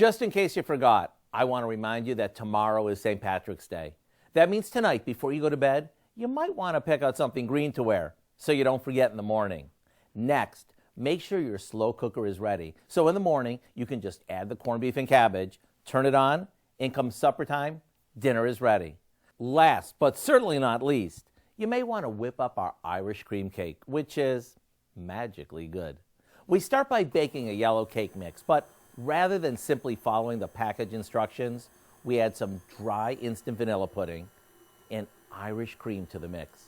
Just in case you forgot, I want to remind you that tomorrow is St. Patrick's Day. That means tonight, before you go to bed, you might want to pick out something green to wear so you don't forget in the morning. Next, make sure your slow cooker is ready. So in the morning, you can just add the corned beef and cabbage, turn it on, and come supper time, dinner is ready. Last, but certainly not least, you may want to whip up our Irish cream cake, which is magically good. We start by baking a yellow cake mix, but rather than simply following the package instructions, we add some dry instant vanilla pudding and Irish cream to the mix.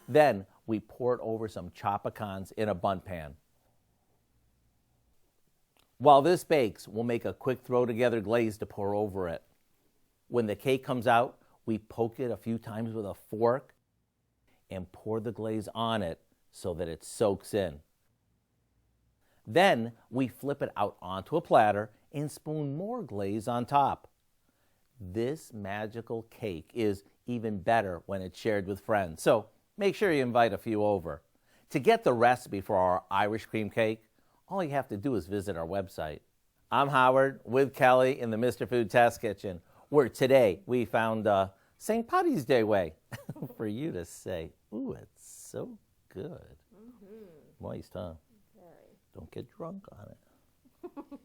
Then we pour it over some chopped pecans in a Bundt pan. While this bakes, we'll make a quick throw-together glaze to pour over it. When the cake comes out, we poke it a few times with a fork and pour the glaze on it so that it soaks in. Then we flip it out onto a platter and spoon more glaze on top. This magical cake is even better when it's shared with friends, so make sure you invite a few over. To get the recipe for our Irish cream cake, all you have to do is visit our website. I'm Howard with Kelly in the Mr. Food Test Kitchen, where today we found St. Patty's Day way for you to say, ooh, it's so good. Moist, huh? Very. Don't get drunk on it.